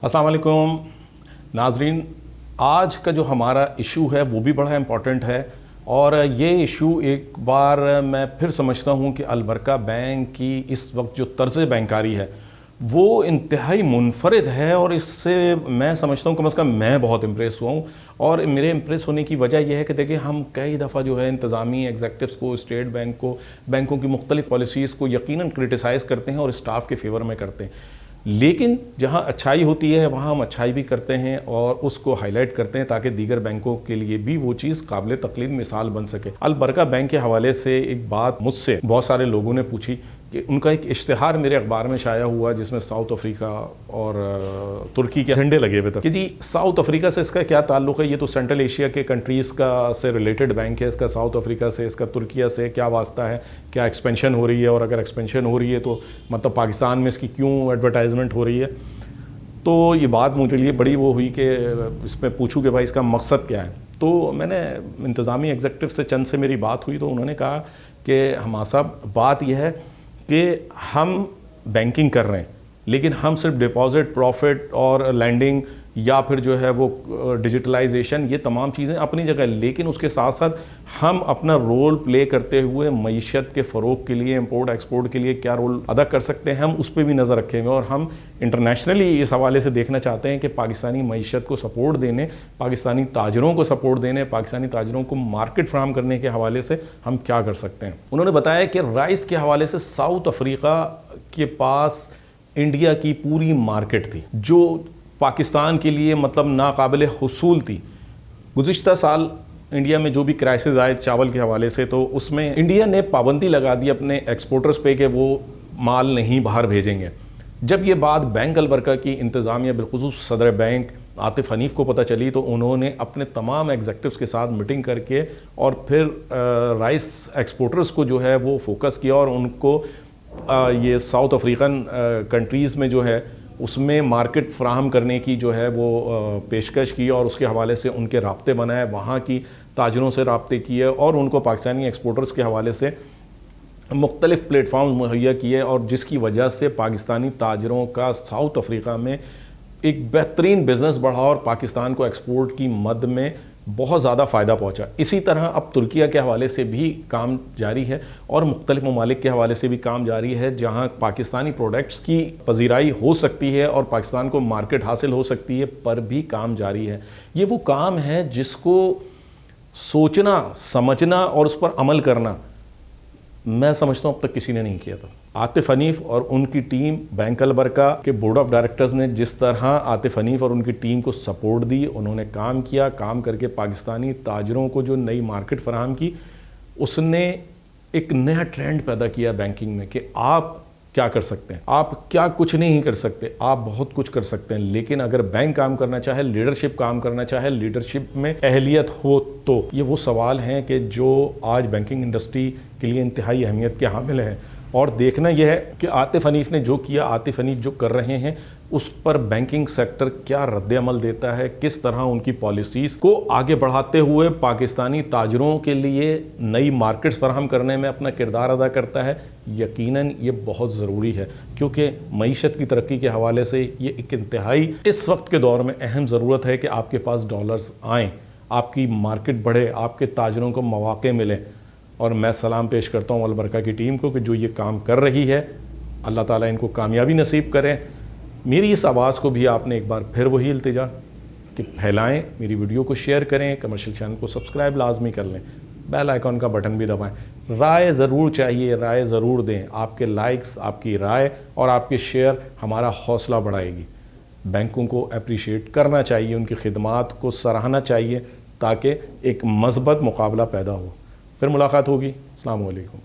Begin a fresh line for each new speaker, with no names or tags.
अस्सलाम वालेकुम नाजरीन, आज का जो हमारा इशू है वो भी बड़ा इम्पॉर्टेंट है और ये इशू एक बार मैं फिर समझता हूँ कि अलबरका बैंक की इस वक्त जो तर्ज़ बैंकारी है वो इंतहाई मुनफरिद है और इससे मैं समझता हूँ कम से कम मैं बहुत इम्प्रेस हुआ हूँ। और मेरे इम्प्रेस होने की वजह यह है कि देखिए, हम कई दफ़ा जो है इंतज़ामी एग्जेक्टिव्स को, स्टेट बैंक को, बैंकों की मुख्तलिफ पॉलिसीज़ को यकीनन क्रिटिसाइज़ करते हैं और स्टाफ के फेवर में करते हैं, लेकिन जहां अच्छाई होती है वहां हम अच्छाई भी करते हैं और उसको हाईलाइट करते हैं ताकि दीगर बैंकों के लिए भी वो चीज़ काबिल तकलीद मिसाल बन सके। अलबरका बैंक के हवाले से एक बात मुझसे बहुत सारे लोगों ने पूछी कि उनका एक इश्तिहार मेरे अखबार में शाया हुआ जिसमें साउथ अफ्रीका और तुर्की के झंडे लगे हुए थे कि जी साउथ अफ्रीका से इसका क्या ताल्लुक़ है, ये तो सेंट्रल एशिया के कंट्रीज़ का से रिलेटेड बैंक है, इसका साउथ अफ्रीका से, इसका तुर्किया से क्या वास्ता है, क्या एक्सपेंशन हो रही है, और अगर एक्सपेंशन हो रही है तो मतलब पाकिस्तान में इसकी क्यों एडवर्टाइजमेंट हो रही है। तो ये बात मुझे लिए बड़ी वो हुई कि इसमें पूछूँ कि भाई इसका मकसद क्या है। तो मैंने इंतज़ामी एग्जेक्टिव से चंद से मेरी बात हुई तो उन्होंने कहा कि हमारा साहब बात यह है कि हम बैंकिंग कर रहे हैं लेकिन हम सिर्फ डिपॉजिट, प्रॉफिट और लैंडिंग या फिर जो है वो डिजिटलाइजेशन, ये तमाम चीज़ें अपनी जगह, लेकिन उसके साथ साथ हम अपना रोल प्ले करते हुए मईशत के फ़रोग के लिए, इंपोर्ट एक्सपोर्ट के लिए क्या रोल अदा कर सकते हैं, हम उस पर भी नज़र रखेंगे। और हम इंटरनेशनली इस हवाले से देखना चाहते हैं कि पाकिस्तानी मईशत को सपोर्ट देने, पाकिस्तानी ताजरों को सपोर्ट देने, पाकिस्तानी ताजरों को मार्केट फ्राहम करने के हवाले से हम क्या कर सकते हैं। उन्होंने बताया कि राइस के हवाले से साउथ अफ्रीका के पास इंडिया की पूरी मार्केट थी जो पाकिस्तान के लिए मतलब नाकाबिल हुसूल थी। गुज़िश्ता साल इंडिया में जो भी क्राइसिस आए चावल के हवाले से, तो उसमें इंडिया ने पाबंदी लगा दी अपने एक्सपोर्टर्स पे कि वो माल नहीं बाहर भेजेंगे। जब ये बात बैंक अलबरका की इंतज़ामिया बिलखुसूस सदर बैंक आतिफ हनीफ को पता चली तो उन्होंने अपने तमाम एग्जेक्टिव्स के साथ मीटिंग करके और फिर राइस एक्सपोर्टर्स को जो है वो फोकस किया और उनको ये साउथ अफ्रीकन कंट्रीज़ में जो है उसमें मार्केट फ्राहम करने की जो है वो पेशकश की और उसके हवाले से उनके राब्ते बनाए, वहाँ की ताजरों से राब्ते किए और उनको पाकिस्तानी एक्सपोर्टर्स के हवाले से मुख्तलिफ़ प्लेटफॉर्म मुहैया किए, और जिसकी वजह से पाकिस्तानी ताजरों का साउथ अफ्रीका में एक बेहतरीन बिज़नेस बढ़ा और पाकिस्तान को एक्सपोर्ट की मद में बहुत ज़्यादा फ़ायदा पहुंचा। इसी तरह अब तुर्किया के हवाले से भी काम जारी है और मुख्तलिफ ममालिक के हवाले से भी काम जारी है जहां पाकिस्तानी प्रोडक्ट्स की पजीराई हो सकती है और पाकिस्तान को मार्केट हासिल हो सकती है, पर भी काम जारी है। ये वो काम है जिसको सोचना, समझना और उस पर अमल करना मैं समझता हूँ अब तक किसी ने नहीं किया था। आतिफ हनीफ और उनकी टीम, बैंक अलबरका के बोर्ड ऑफ डायरेक्टर्स ने जिस तरह आतिफ हनीफ और उनकी टीम को सपोर्ट दी, उन्होंने काम किया, काम करके पाकिस्तानी ताजरों को जो नई मार्केट फराहम की, उसने एक नया ट्रेंड पैदा किया बैंकिंग में कि आप क्या कर सकते हैं, आप क्या कुछ नहीं कर सकते, आप बहुत कुछ कर सकते हैं। लेकिन अगर बैंक काम करना चाहे, लीडरशिप काम करना चाहे, लीडरशिप में अहलियत हो, तो ये वो सवाल हैं कि जो आज बैंकिंग इंडस्ट्री के लिए इंतहाई अहमियत के हामिल हैं। और देखना यह है कि आतिफ हनीफ ने जो किया, आतिफ हनीफ जो कर रहे हैं, उस पर बैंकिंग सेक्टर क्या रद्द अमल देता है, किस तरह उनकी पॉलिसीज़ को आगे बढ़ाते हुए पाकिस्तानी ताजरों के लिए नई मार्केट्स फराहम करने में अपना किरदार अदा करता है। यकीनन ये बहुत ज़रूरी है क्योंकि मईशत की तरक्की के हवाले से ये एक इंतहाई इस वक्त के दौर में अहम ज़रूरत है कि आपके पास डॉलर्स आएँ, आपकी मार्केट बढ़े, आपके ताजरों को मौक़े मिलें। और मैं सलाम पेश करता हूँ अलबरका की टीम को कि जो ये काम कर रही है, अल्लाह ताला इनको कामयाबी नसीब करें। मेरी इस आवाज़ को भी आपने एक बार फिर वही इल्तिजा कि फैलाएं, मेरी वीडियो को शेयर करें, कमर्शियल चैनल को सब्सक्राइब लाजमी कर लें, बेल आइकॉन का बटन भी दबाएं। राय ज़रूर चाहिए, राय ज़रूर दें। आपके लाइक्स, आपकी राय और आपके शेयर हमारा हौसला बढ़ाएगी। बैंकों को अप्रिशिएट करना चाहिए, उनकी खिदमात को सराहना चाहिए ताकि एक मज़बूत मुकाबला पैदा हो। फिर मुलाकात होगी। अस्सलाम वालेकुम।